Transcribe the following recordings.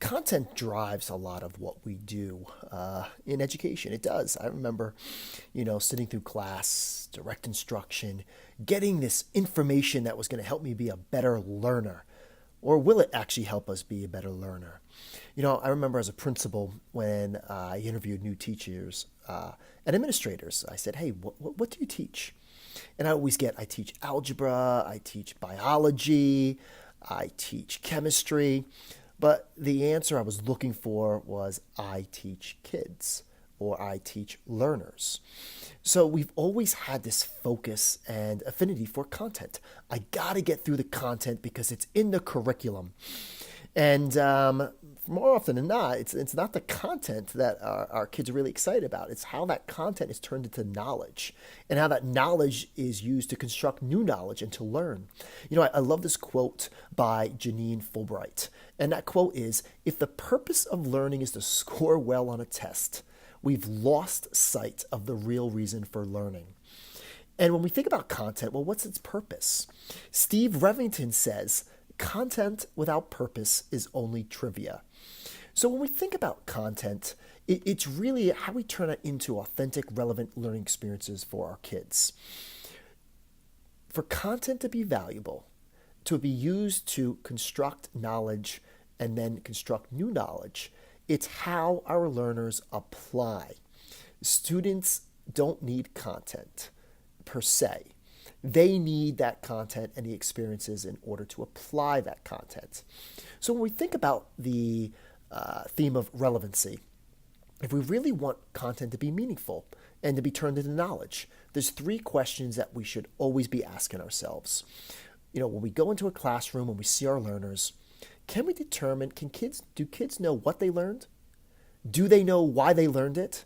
content drives a lot of what we do in education. It does. I remember, sitting through class, direct instruction, getting this information that was going to help me be a better learner. Or will it actually help us be a better learner? I remember as a principal when I interviewed new teachers and administrators, I said, hey, what do you teach? And I teach algebra, I teach biology, I teach chemistry. But the answer I was looking for was I teach kids or I teach learners. So we've always had this focus and affinity for content. I got to get through the content because it's in the curriculum. And more often than not, it's not the content that our kids are really excited about. It's how that content is turned into knowledge and how that knowledge is used to construct new knowledge and to learn. I love this quote by Janine Fulbright. And that quote is, if the purpose of learning is to score well on a test, we've lost sight of the real reason for learning. And when we think about content, well, what's its purpose? Steve Revington says, content without purpose is only trivia. So when we think about content, it's really how we turn it into authentic, relevant learning experiences for our kids. For content to be valuable, to be used to construct knowledge and then construct new knowledge, it's how our learners apply. Students don't need content per se. They need that content and the experiences in order to apply that content. So when we think about the theme of relevancy, if we really want content to be meaningful and to be turned into knowledge, there's three questions that we should always be asking ourselves. When we go into a classroom and we see our learners, can we determine, do kids know what they learned? Do they know why they learned it?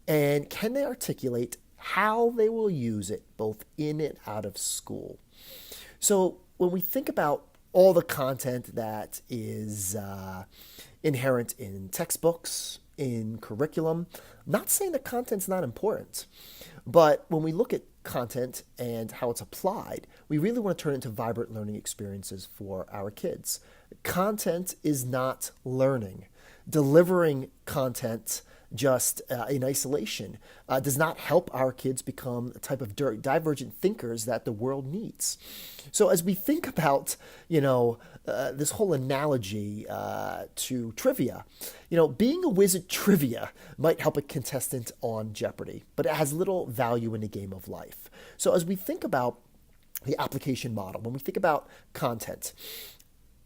And can they articulate how they will use it both in and out of school? So when we think about all the content that is inherent in textbooks, in curriculum, I'm not saying that content's not important, but when we look at content and how it's applied, we really want to turn it into vibrant learning experiences for our kids. Content is not learning. Delivering content just in isolation does not help our kids become a type of divergent thinkers that the world needs. So as we think about, this whole analogy to trivia, being a whiz at trivia might help a contestant on Jeopardy, but it has little value in the game of life. So as we think about the application model, when we think about content,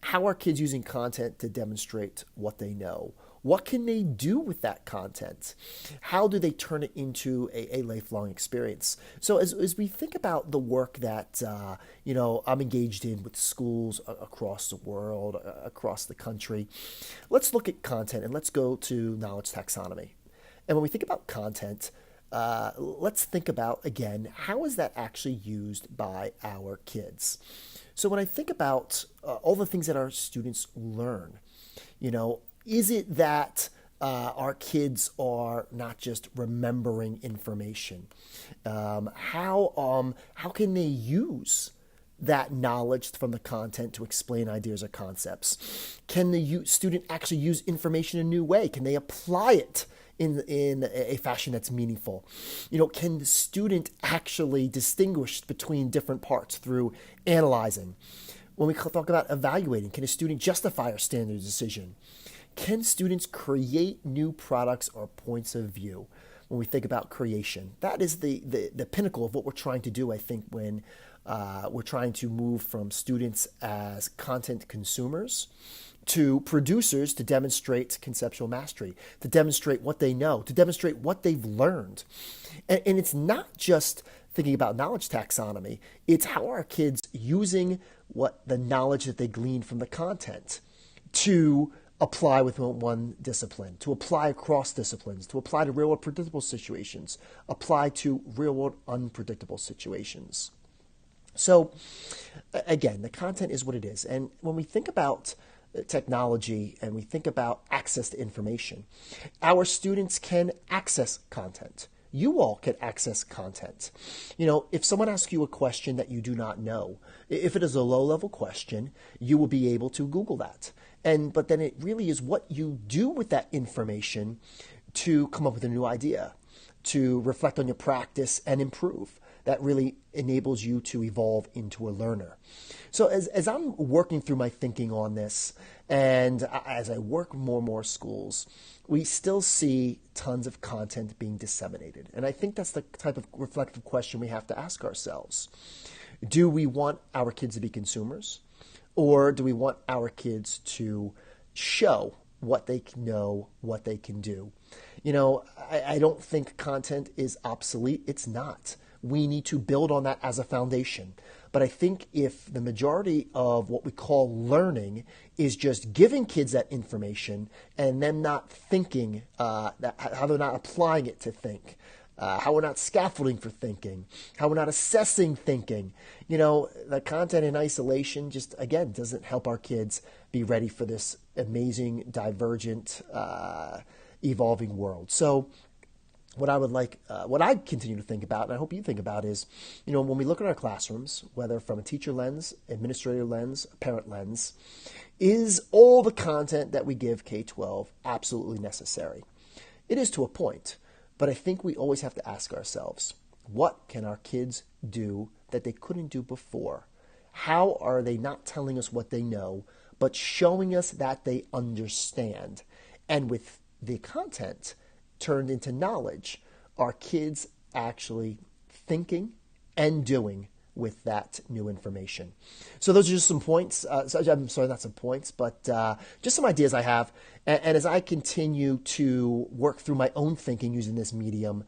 how are kids using content to demonstrate what they know? What can they do with that content? How do they turn it into a lifelong experience? So as we think about the work that, I'm engaged in with schools across the world, across the country, let's look at content and let's go to knowledge taxonomy. And when we think about content, let's think about, again, how is that actually used by our kids? So when I think about all the things that our students learn, is it that our kids are not just remembering information? How can they use that knowledge from the content to explain ideas or concepts? Can the student actually use information in a new way? Can they apply it in a fashion that's meaningful? Can the student actually distinguish between different parts through analyzing? When we talk about evaluating, can a student justify a standard decision? Can students create new products or points of view? When we think about creation, that is the pinnacle of what we're trying to do, I think, when we're trying to move from students as content consumers to producers to demonstrate conceptual mastery, to demonstrate what they know, to demonstrate what they've learned. And it's not just thinking about knowledge taxonomy, it's how are kids using what the knowledge that they gleaned from the content to apply with one discipline, to apply across disciplines, to apply to real-world predictable situations, apply to real-world unpredictable situations. So again, the content is what it is. And when we think about technology and we think about access to information, our students can access content. You all can access content. If someone asks you a question that you do not know, if it is a low-level question, you will be able to Google that. But then it really is what you do with that information to come up with a new idea, to reflect on your practice and improve. That really enables you to evolve into a learner. So as I'm working through my thinking on this, and as I work more and more schools, we still see tons of content being disseminated. And I think that's the type of reflective question we have to ask ourselves. Do we want our kids to be consumers? Or do we want our kids to show what they can know, what they can do? I don't think content is obsolete. It's not. We need to build on that as a foundation. But I think if the majority of what we call learning is just giving kids that information and them not thinking, that how they're not applying it to think, how we're not scaffolding for thinking, how we're not assessing thinking, the content in isolation just, again, doesn't help our kids be ready for this amazing, divergent, evolving world. So what I continue to think about, and I hope you think about, is, when we look at our classrooms, whether from a teacher lens, administrator lens, parent lens, is all the content that we give K-12 absolutely necessary? It is to a point, but I think we always have to ask ourselves, what can our kids do that they couldn't do before? How are they not telling us what they know, but showing us that they understand? And with the content turned into knowledge, are kids actually thinking and doing with that new information? So those are just some points. I'm sorry, not some points, but just some ideas I have. And as I continue to work through my own thinking using this medium,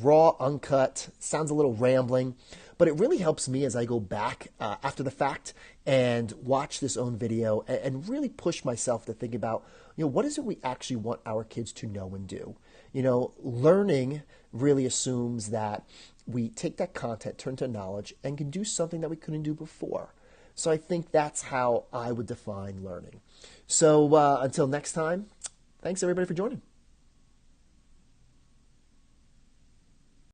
raw, uncut, sounds a little rambling, but it really helps me as I go back after the fact and watch this own video and really push myself to think about, what is it we actually want our kids to know and do? Learning really assumes that we take that content, turn to knowledge, and can do something that we couldn't do before. So I think that's how I would define learning. So until next time, thanks everybody for joining.